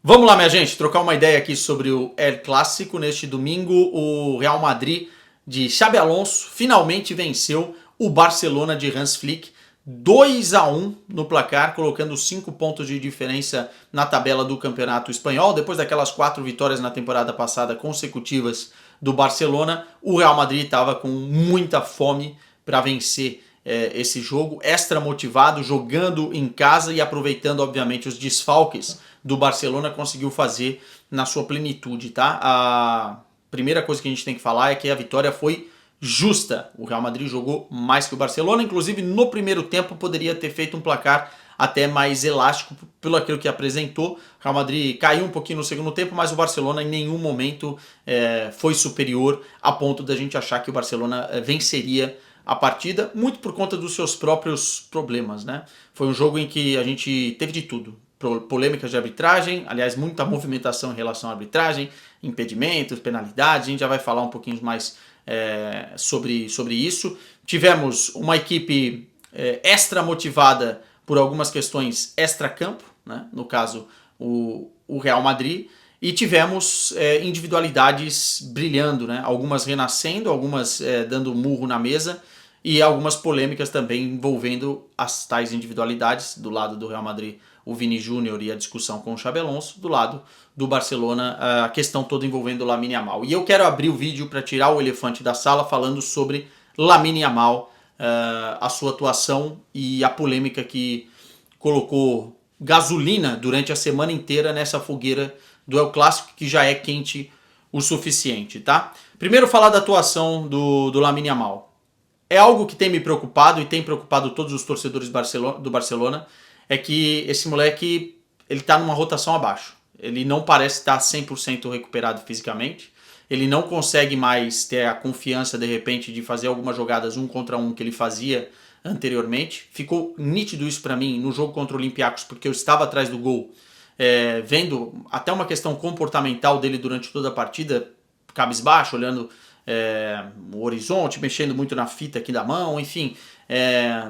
Vamos lá, minha gente, trocar uma ideia aqui sobre o El Clássico. Neste domingo, o Real Madrid de Xabi Alonso finalmente venceu o Barcelona de Hans Flick 2-1 no placar, colocando 5 pontos de diferença na tabela do Campeonato Espanhol. Depois daquelas 4 vitórias na temporada passada consecutivas do Barcelona, o Real Madrid estava com muita fome para vencer esse jogo, extra motivado, jogando em casa e aproveitando, obviamente, os desfalques do Barcelona, conseguiu fazer na sua plenitude, tá? A primeira coisa que a gente tem que falar é que a vitória foi justa. O Real Madrid jogou mais que o Barcelona, inclusive no primeiro tempo poderia ter feito um placar até mais elástico pelo aquilo que apresentou. O Real Madrid caiu um pouquinho no segundo tempo, mas o Barcelona em nenhum momento foi superior a ponto da gente achar que o Barcelona venceria a partida, muito por conta dos seus próprios problemas, né? Foi um jogo em que a gente teve de tudo. Polêmicas de arbitragem, aliás, muita movimentação em relação à arbitragem, impedimentos, penalidades, a gente já vai falar um pouquinho mais sobre isso. Tivemos uma equipe extra motivada por algumas questões extra-campo, né? No caso, o Real Madrid, e tivemos individualidades brilhando, né? Algumas renascendo, algumas dando murro na mesa, e algumas polêmicas também envolvendo as tais individualidades. Do lado do Real Madrid, o Vini Júnior e a discussão com o Xabi Alonso. Do lado do Barcelona, a questão toda envolvendo o Lamine Yamal. E eu quero abrir o vídeo para tirar o elefante da sala falando sobre Lamine Yamal, a sua atuação e a polêmica que colocou gasolina durante a semana inteira nessa fogueira do El Clássico, que já é quente o suficiente, tá? Primeiro falar da atuação do Lamine Yamal. É algo que tem me preocupado e tem preocupado todos os torcedores do Barcelona, é que esse moleque ele tá numa rotação abaixo. Ele não parece estar 100% recuperado fisicamente. Ele não consegue mais ter a confiança, de repente, de fazer algumas jogadas 1 contra 1 que ele fazia anteriormente. Ficou nítido isso para mim no jogo contra o Olympiacos, porque eu estava atrás do gol, vendo até uma questão comportamental dele durante toda a partida, cabisbaixo, olhando o horizonte, mexendo muito na fita aqui da mão, enfim.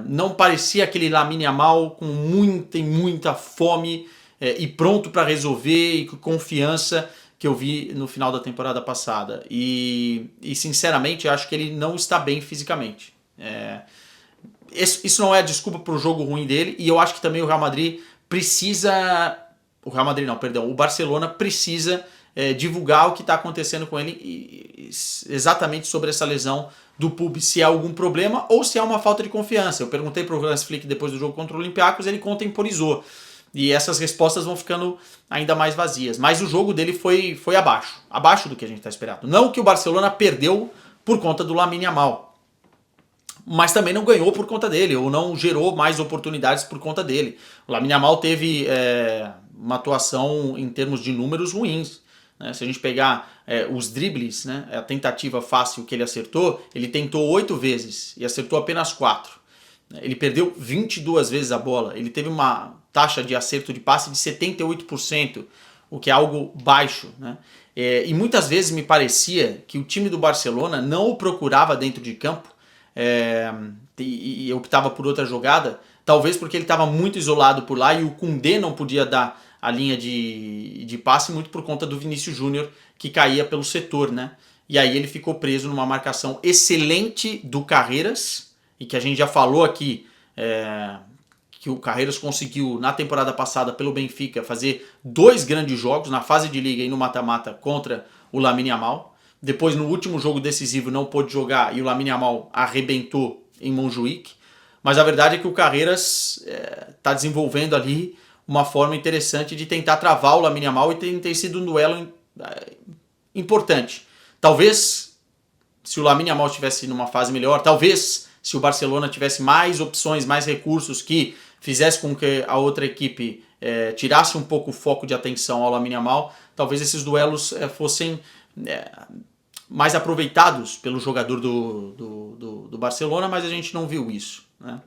Não parecia aquele Lamine Yamal com muita fome e pronto para resolver e com confiança que eu vi no final da temporada passada. E sinceramente, acho que ele não está bem fisicamente. Isso não é desculpa para o jogo ruim dele, e eu acho que também o Real Madrid precisa... O Real Madrid não, perdão. O Barcelona precisa divulgar o que está acontecendo com ele exatamente sobre essa lesão do pub, se há algum problema ou se há uma falta de confiança. Eu perguntei para o Hans Flick depois do jogo contra o Olympiacos, ele contemporizou. E essas respostas vão ficando ainda mais vazias. Mas o jogo dele foi abaixo do que a gente está esperando. Não que o Barcelona perdeu por conta do Lamine Yamal, mas também não ganhou por conta dele, ou não gerou mais oportunidades por conta dele. O Lamine Yamal teve uma atuação em termos de números ruins. Né? Se a gente pegar os dribles, né, a tentativa fácil que ele acertou, ele tentou 8 vezes e acertou apenas 4. Ele perdeu 22 vezes a bola, ele teve uma taxa de acerto de passe de 78%, o que é algo baixo. Né? E muitas vezes me parecia que o time do Barcelona não o procurava dentro de campo e optava por outra jogada, talvez porque ele estava muito isolado por lá e o Koundé não podia dar a linha de passe muito por conta do Vinícius Júnior, que caía pelo setor, né? E aí ele ficou preso numa marcação excelente do Carreiras, e que a gente já falou aqui, que o Carreiras conseguiu na temporada passada pelo Benfica fazer 2 grandes jogos na fase de liga e no mata-mata contra o Lamine Yamal. Depois no último jogo decisivo não pôde jogar e o Lamine Yamal arrebentou em Montjuic. Mas a verdade é que o Carreiras está desenvolvendo ali uma forma interessante de tentar travar o Lamine Yamal, e tem sido um duelo importante. Talvez, se o Lamine Yamal estivesse numa fase melhor, talvez, se o Barcelona tivesse mais opções, mais recursos que fizesse com que a outra equipe tirasse um pouco o foco de atenção ao Lamine Yamal, talvez esses duelos fossem mais aproveitados pelo jogador do Barcelona, mas a gente não viu isso. Né?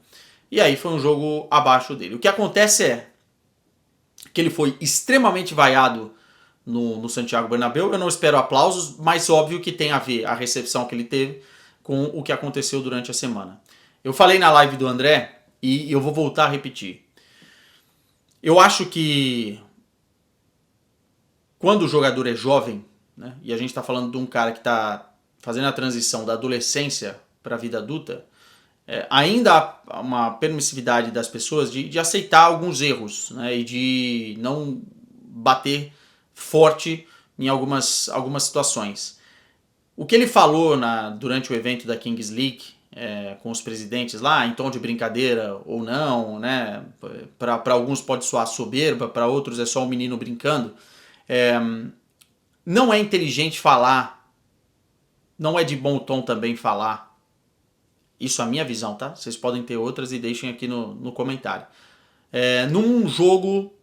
E aí foi um jogo abaixo dele. O que acontece é que ele foi extremamente vaiado no Santiago Bernabéu. Eu não espero aplausos, mas óbvio que tem a ver a recepção que ele teve com o que aconteceu durante a semana. Eu falei na live do André e eu vou voltar a repetir. Eu acho que quando o jogador é jovem, né, e a gente está falando de um cara que está fazendo a transição da adolescência para a vida adulta, ainda há uma permissividade das pessoas de aceitar alguns erros, né, e de não bater forte em algumas situações. O que ele falou durante o evento da Kings League com os presidentes lá, em tom de brincadeira ou não, né, para alguns pode soar soberba, para outros é só um menino brincando, não é inteligente falar, não é de bom tom também falar. Isso é a minha visão, tá? Vocês podem ter outras e deixem aqui no comentário. Num jogo,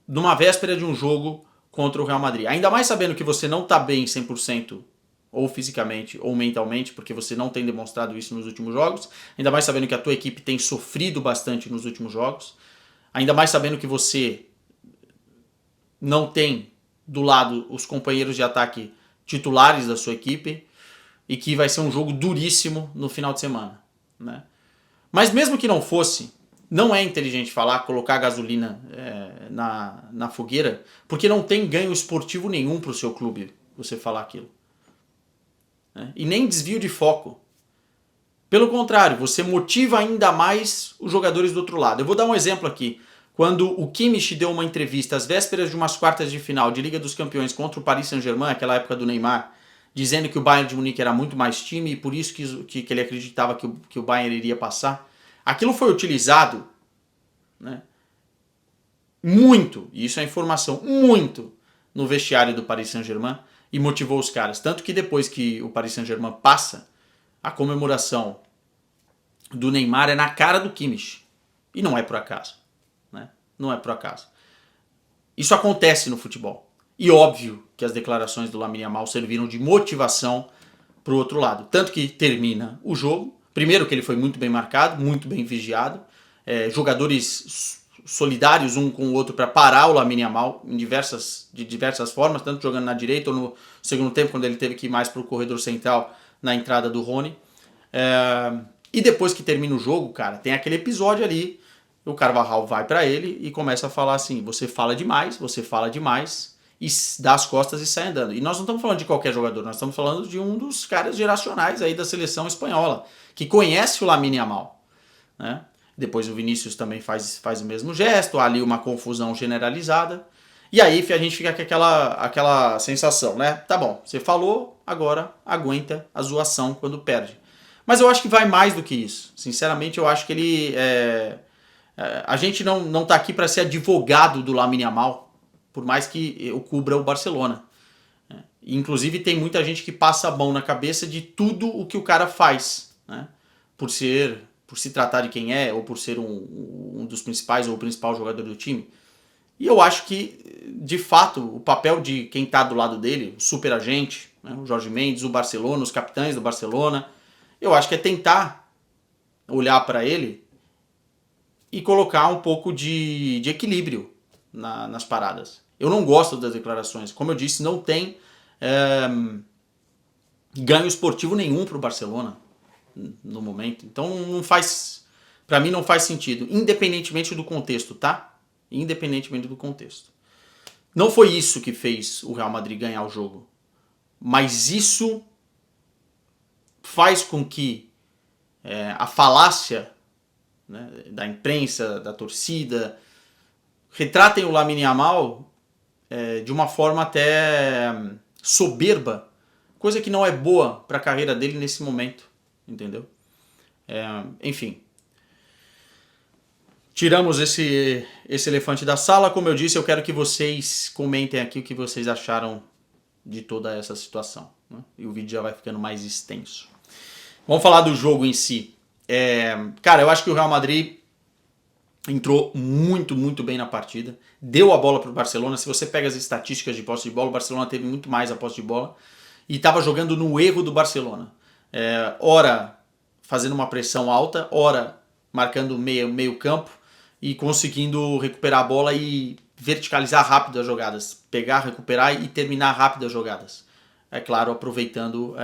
numa véspera de um jogo contra o Real Madrid. Ainda mais sabendo que você não tá bem 100%, ou fisicamente, ou mentalmente, porque você não tem demonstrado isso nos últimos jogos. Ainda mais sabendo que a tua equipe tem sofrido bastante nos últimos jogos. Ainda mais sabendo que você não tem do lado os companheiros de ataque titulares da sua equipe e que vai ser um jogo duríssimo no final de semana, né? Mas mesmo que não fosse, não é inteligente falar, colocar gasolina na fogueira, porque não tem ganho esportivo nenhum para o seu clube você falar aquilo, né? E nem desvio de foco. Pelo contrário, você motiva ainda mais os jogadores do outro lado. Eu vou dar um exemplo aqui. Quando o Kimmich deu uma entrevista às vésperas de umas quartas de final de Liga dos Campeões contra o Paris Saint-Germain, aquela época do Neymar, dizendo que o Bayern de Munique era muito mais time e por isso que ele acreditava que o Bayern iria passar. Aquilo foi utilizado, né, muito, e isso é informação, muito no vestiário do Paris Saint-Germain e motivou os caras. Tanto que depois que o Paris Saint-Germain passa, a comemoração do Neymar é na cara do Kimmich. E não é por acaso, né? Não é por acaso. Isso acontece no futebol. E óbvio que as declarações do Lamine Yamal serviram de motivação para o outro lado. Tanto que termina o jogo. Primeiro que ele foi muito bem marcado, muito bem vigiado. Jogadores solidários um com o outro para parar o Lamine Yamal de diversas formas, tanto jogando na direita ou no segundo tempo, quando ele teve que ir mais para o corredor central na entrada do Rony. E depois que termina o jogo, cara, tem aquele episódio ali, o Carvajal vai para ele e começa a falar assim: você fala demais e dá as costas e sai andando. E nós não estamos falando de qualquer jogador, nós estamos falando de um dos caras geracionais aí da seleção espanhola, que conhece o Lamine Yamal, né? Depois o Vinícius também faz o mesmo gesto, há ali uma confusão generalizada. E aí a gente fica com aquela sensação, né? Tá bom, você falou, agora aguenta a zoação quando perde. Mas eu acho que vai mais do que isso. Sinceramente, eu acho que ele... a gente não tá aqui para ser advogado do Lamine Yamal, por mais que eu cubra o Barcelona. Inclusive tem muita gente que passa a mão na cabeça de tudo o que o cara faz, né? Por se tratar de quem é, ou por ser um dos principais ou o principal jogador do time. E eu acho que, de fato, o papel de quem está do lado dele, o superagente, né, o Jorge Mendes, o Barcelona, os capitães do Barcelona, eu acho que é tentar olhar para ele e colocar um pouco de equilíbrio nas paradas. Eu não gosto das declarações. Como eu disse, não tem ganho esportivo nenhum para o Barcelona no momento. Então para mim não faz sentido, independentemente do contexto, tá? Independentemente do contexto. Não foi isso que fez o Real Madrid ganhar o jogo, mas isso faz com que a falácia, né, da imprensa, da torcida, retratem o Lamine Yamal de uma forma até soberba, coisa que não é boa para a carreira dele nesse momento, entendeu? Enfim, tiramos esse elefante da sala. Como eu disse, eu quero que vocês comentem aqui o que vocês acharam de toda essa situação, né? E o vídeo já vai ficando mais extenso. Vamos falar do jogo em si. Cara, eu acho que o Real Madrid entrou muito, muito bem na partida. Deu a bola para o Barcelona. Se você pega as estatísticas de posse de bola, o Barcelona teve muito mais a posse de bola. E estava jogando no erro do Barcelona. Ora fazendo uma pressão alta, ora marcando meio campo e conseguindo recuperar a bola e verticalizar rápido as jogadas. Pegar, recuperar e terminar rápido as jogadas. É claro, aproveitando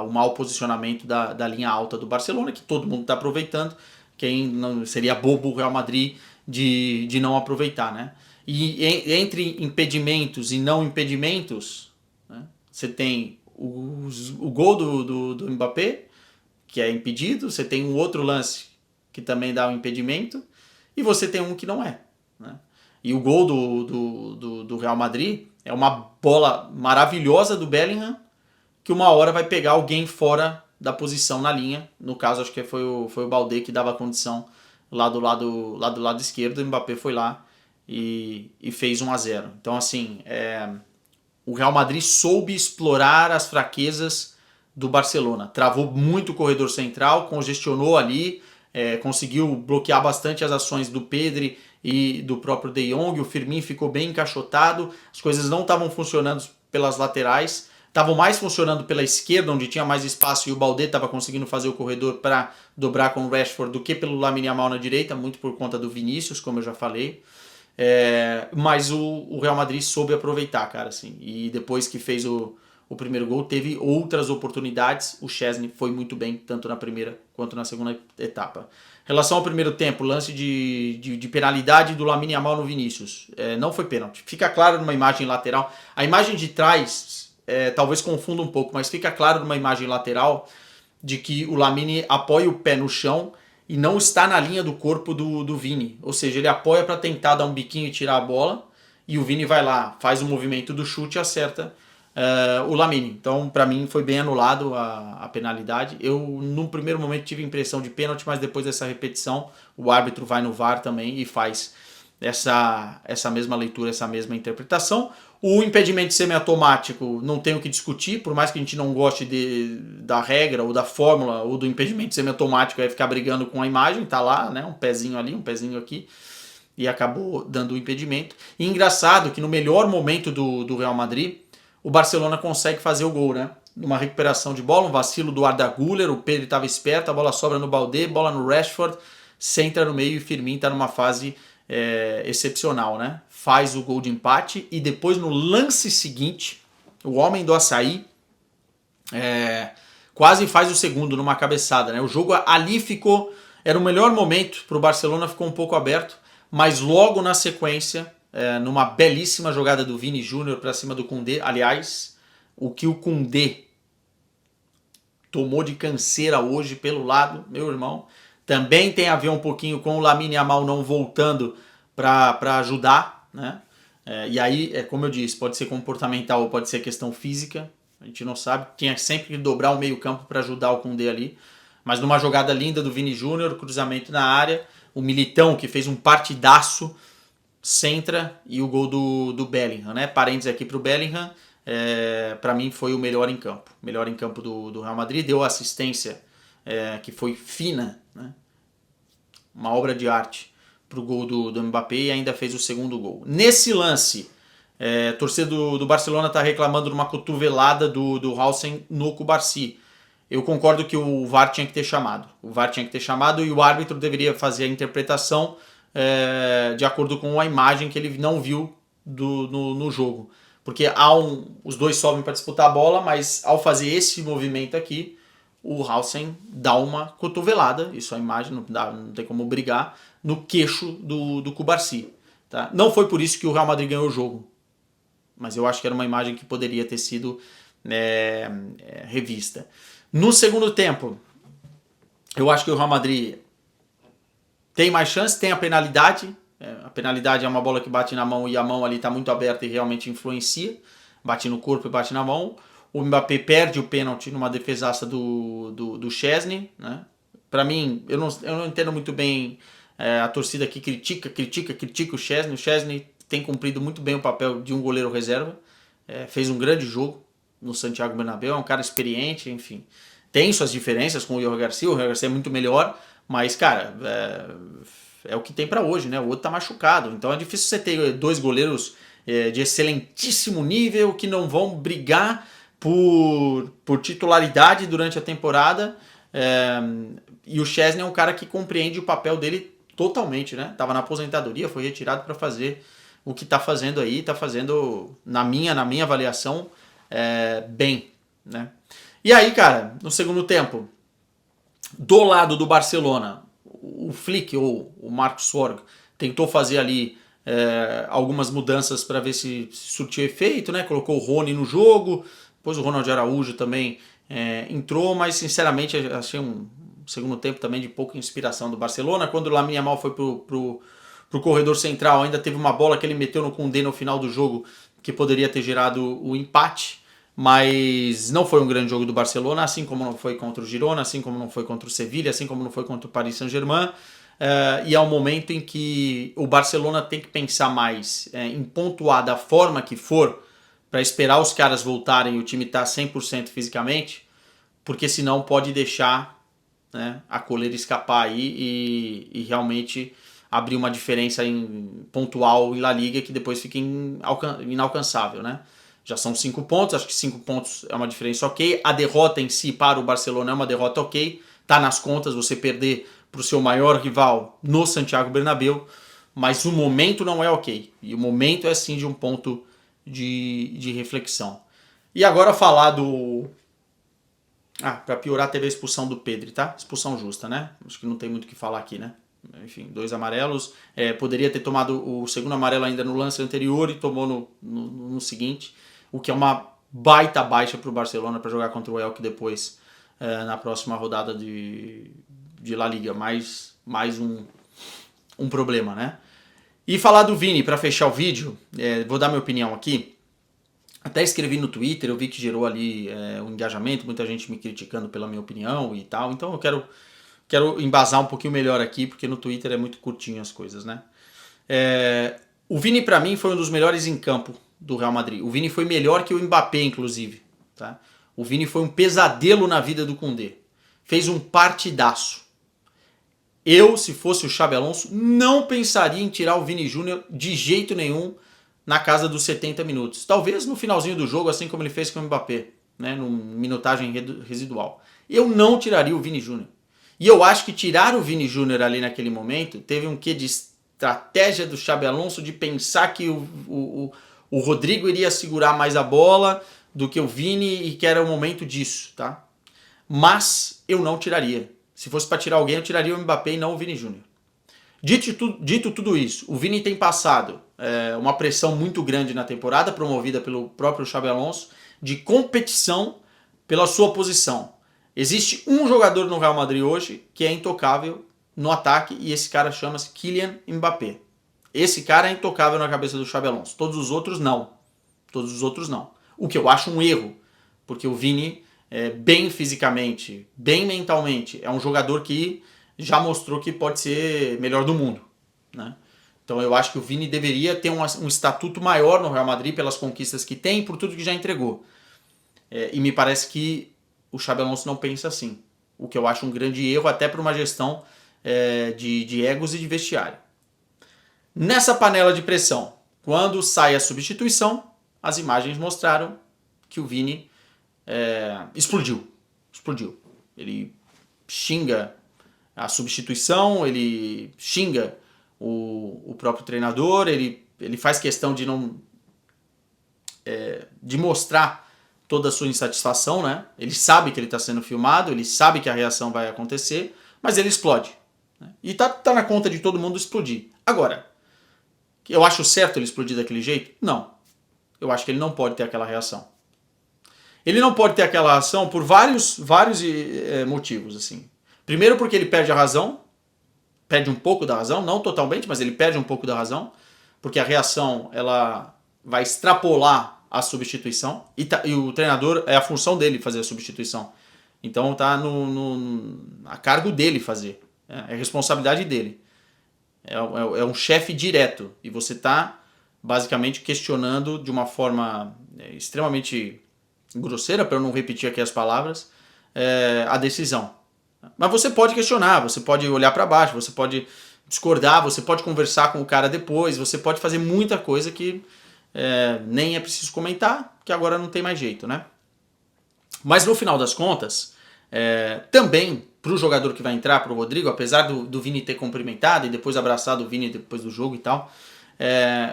o mau posicionamento da linha alta do Barcelona, que todo mundo está aproveitando. Quem não seria bobo o Real Madrid de não aproveitar, né? E entre impedimentos e não impedimentos, né, você tem o gol do Mbappé, que é impedido, você tem um outro lance que também dá um impedimento, e você tem um que não é. Né? E o gol do Real Madrid é uma bola maravilhosa do Bellingham, que uma hora vai pegar alguém fora da posição na linha. No caso, acho que foi o Baldé que dava a condição lá do lado esquerdo. O Mbappé foi lá e fez 1-0. Então, assim, o Real Madrid soube explorar as fraquezas do Barcelona. Travou muito o corredor central, congestionou ali, conseguiu bloquear bastante as ações do Pedri e do próprio De Jong. O Firmino ficou bem encaixotado, as coisas não estavam funcionando pelas laterais, estavam mais funcionando pela esquerda, onde tinha mais espaço, e o Baldé estava conseguindo fazer o corredor para dobrar com o Rashford, do que pelo Lamine Yamal na direita, muito por conta do Vinícius, como eu já falei. Mas o Real Madrid soube aproveitar, cara, assim. E depois que fez o primeiro gol, teve outras oportunidades. O Szczesny foi muito bem, tanto na primeira quanto na segunda etapa. Em relação ao primeiro tempo, lance de penalidade do Lamine Yamal no Vinícius. Não foi pênalti. Fica claro numa imagem lateral. A imagem de trás talvez confunda um pouco, mas fica claro numa imagem lateral de que o Lamine apoia o pé no chão e não está na linha do corpo do Vini. Ou seja, ele apoia para tentar dar um biquinho e tirar a bola, e o Vini vai lá, faz o movimento do chute e acerta o Lamine. Então, para mim, foi bem anulado a penalidade. Eu, no primeiro momento, tive a impressão de pênalti, mas depois dessa repetição, o árbitro vai no VAR também e faz essa mesma leitura, essa mesma interpretação. O impedimento semiautomático não tem o que discutir, por mais que a gente não goste da regra ou da fórmula ou do impedimento semiautomático, é ficar brigando com a imagem, tá lá, né, um pezinho ali, um pezinho aqui, e acabou dando o impedimento. E engraçado que no melhor momento do Real Madrid, o Barcelona consegue fazer o gol, né? Numa recuperação de bola, um vacilo do Arda Güler, o Pedro estava esperto, a bola sobra no Baldé, bola no Rashford, centra no meio e o Firmino está numa fase excepcional, né? Faz o gol de empate e depois no lance seguinte, o homem do açaí quase faz o segundo numa cabeçada, né? O jogo ali ficou, era o melhor momento para o Barcelona, ficou um pouco aberto, mas logo na sequência, numa belíssima jogada do Vini Júnior para cima do Koundé, aliás, o que o Koundé tomou de canseira hoje pelo lado, meu irmão, também tem a ver um pouquinho com o Lamine Yamal não voltando para ajudar, né? E aí, como eu disse, pode ser comportamental ou pode ser questão física, a gente não sabe. Tinha sempre que dobrar o meio campo para ajudar o Koundé ali. Mas numa jogada linda do Vini Júnior, cruzamento na área, o Militão, que fez um partidaço, centra, e o gol do Bellingham, né? Parênteses aqui para o Bellingham, para mim foi o melhor em campo. Melhor em campo do Real Madrid, deu assistência que foi fina, né? Uma obra de arte para o gol do Mbappé, e ainda fez o segundo gol. Nesse lance, a torcida do Barcelona está reclamando de uma cotovelada do Haasen no Cubarsí. Eu concordo que o VAR tinha que ter chamado. O VAR tinha que ter chamado e o árbitro deveria fazer a interpretação de acordo com a imagem que ele não viu no jogo. Porque os dois sobem para disputar a bola, mas ao fazer esse movimento aqui, o Haasen dá uma cotovelada, isso é a imagem, não tem como brigar, no queixo do Cubarsí. Tá? Não foi por isso que o Real Madrid ganhou o jogo, mas eu acho que era uma imagem que poderia ter sido revista. No segundo tempo, eu acho que o Real Madrid tem mais chance, tem a penalidade. A penalidade é uma bola que bate na mão e a mão ali está muito aberta e realmente influencia. Bate no corpo e bate na mão. O Mbappé perde o pênalti numa defesaça do Szczesny, né? Para mim, eu não entendo muito bem a torcida que critica o Szczesny. O Szczesny tem cumprido muito bem o papel de um goleiro reserva. Fez um grande jogo no Santiago Bernabéu, é um cara experiente, enfim. Tem suas diferenças com o Johan Garcia é muito melhor, mas, cara, é o que tem para hoje, né? O outro tá machucado, então é difícil você ter dois goleiros de excelentíssimo nível que não vão brigar por titularidade durante a temporada, e o Szczesny é um cara que compreende o papel dele totalmente, né? Tava na aposentadoria, foi retirado para fazer o que tá fazendo aí, tá fazendo, na minha avaliação, bem, né? E aí, cara, no segundo tempo, do lado do Barcelona, o Flick ou o Marcos Sorg tentou fazer ali algumas mudanças para ver se surtiu efeito, né? Colocou o Rony no jogo, depois o Ronald Araújo também entrou, mas sinceramente achei um segundo tempo também de pouca inspiração do Barcelona. Quando o Lamine Yamal foi pro corredor central, ainda teve uma bola que ele meteu no Koundé no final do jogo que poderia ter gerado o empate, mas não foi um grande jogo do Barcelona, assim como não foi contra o Girona, assim como não foi contra o Sevilla, assim como não foi contra o Paris Saint-Germain. E é um momento em que o Barcelona tem que pensar mais em pontuar da forma que for, para esperar os caras voltarem e o time estar 100% fisicamente, porque senão pode deixar, né, a coleira escapar aí e realmente abrir uma diferença pontual em La Liga que depois fica inalcançável, né? Já são 5 pontos, acho que 5 pontos é uma diferença ok. A derrota em si para o Barcelona é uma derrota ok, tá nas contas você perder para o seu maior rival no Santiago Bernabéu, mas o momento não é ok. E o momento é sim de um ponto de reflexão. E agora falar do... para piorar teve a expulsão do Pedri, tá? Expulsão justa, né? Acho que não tem muito o que falar aqui, né? Enfim, 2 amarelos. Poderia ter tomado o segundo amarelo ainda no lance anterior e tomou no seguinte, o que é uma baita baixa para o Barcelona para jogar contra o Elche depois na próxima rodada de La Liga. Mais um problema, né? E falar do Vini, para fechar o vídeo, vou dar minha opinião aqui. Até escrevi no Twitter, eu vi que gerou ali um engajamento, muita gente me criticando pela minha opinião e tal. Então eu quero embasar um pouquinho melhor aqui, porque no Twitter é muito curtinho as coisas, né? O Vini, para mim, foi um dos melhores em campo do Real Madrid. O Vini foi melhor que o Mbappé, inclusive. Tá? O Vini foi um pesadelo na vida do Koundé. Fez um partidaço. Eu, se fosse o Xabi Alonso, não pensaria em tirar o Vini Júnior de jeito nenhum na casa dos 70 minutos. Talvez no finalzinho do jogo, assim como ele fez com o Mbappé, né, numa minutagem residual. Eu não tiraria o Vini Júnior. E eu acho que tirar o Vini Júnior ali naquele momento teve um quê de estratégia do Xabi Alonso de pensar que o Rodrigo iria segurar mais a bola do que o Vini e que era o momento disso, tá? Mas eu não tiraria. Se fosse para tirar alguém, eu tiraria o Mbappé e não o Vini Júnior. Dito tudo isso, o Vini tem passado uma pressão muito grande na temporada, promovida pelo próprio Xabi Alonso, de competição pela sua posição. Existe um jogador no Real Madrid hoje que é intocável no ataque e esse cara chama-se Kylian Mbappé. Esse cara é intocável na cabeça do Xabi Alonso. Todos os outros não. Todos os outros não. O que eu acho um erro, porque o Vini, bem fisicamente, bem mentalmente, é um jogador que já mostrou que pode ser melhor do mundo, né? Então eu acho que o Vini deveria ter um estatuto maior no Real Madrid pelas conquistas que tem e por tudo que já entregou. E me parece que o Xabi Alonso não pensa assim, o que eu acho um grande erro até para uma gestão de egos e de vestiário. Nessa panela de pressão, quando sai a substituição, as imagens mostraram que o Vini explodiu. Ele xinga a substituição, ele xinga o próprio treinador, ele faz questão de não de mostrar toda a sua insatisfação, né? Ele sabe que ele está sendo filmado, ele sabe que a reação vai acontecer, mas ele explode, né? E tá na conta de todo mundo explodir. Agora, eu acho certo ele explodir daquele jeito? Não. Eu acho que ele não pode ter aquela reação. Ele não pode ter aquela reação por vários motivos, assim. Primeiro porque ele perde a razão, perde um pouco da razão, não totalmente, mas ele perde um pouco da razão, porque a reação ela vai extrapolar a substituição e o treinador, é a função dele fazer a substituição. Então tá a cargo dele fazer, é responsabilidade dele. É um chefe direto e você tá basicamente questionando de uma forma extremamente grosseira, para eu não repetir aqui as palavras, a decisão. Mas você pode questionar, você pode olhar para baixo, você pode discordar, você pode conversar com o cara depois, você pode fazer muita coisa que nem é preciso comentar, que agora não tem mais jeito, né? Mas no final das contas, também para o jogador que vai entrar, para o Rodrigo, apesar do Vini ter cumprimentado e depois abraçado o Vini depois do jogo e tal,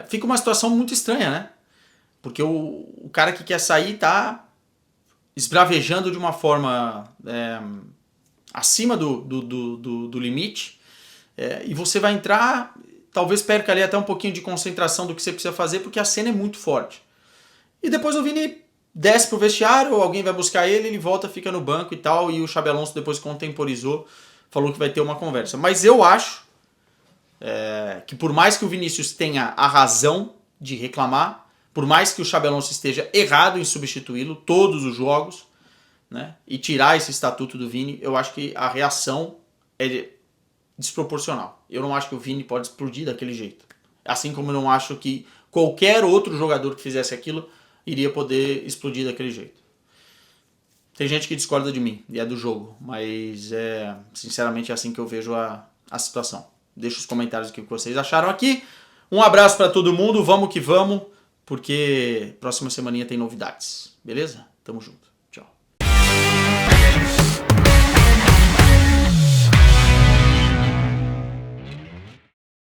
fica uma situação muito estranha, né? Porque o cara que quer sair tá esbravejando de uma forma acima do limite, e você vai entrar talvez perca ali até um pouquinho de concentração do que você precisa fazer, porque a cena é muito forte. E depois o Vini desce pro vestiário, ou alguém vai buscar ele volta, fica no banco e tal, e o Xabi Alonso depois contemporizou, falou que vai ter uma conversa. Mas eu acho que por mais que o Vinícius tenha a razão de reclamar, por mais que o Xabi Alonso esteja errado em substituí-lo todos os jogos, né, e tirar esse estatuto do Vini, eu acho que a reação é desproporcional. Eu não acho que o Vini pode explodir daquele jeito. Assim como eu não acho que qualquer outro jogador que fizesse aquilo iria poder explodir daquele jeito. Tem gente que discorda de mim e é do jogo, mas sinceramente é assim que eu vejo a situação. Deixa os comentários aqui o que vocês acharam aqui. Um abraço para todo mundo, vamos que vamos, porque próxima semaninha tem novidades, beleza? Tamo junto.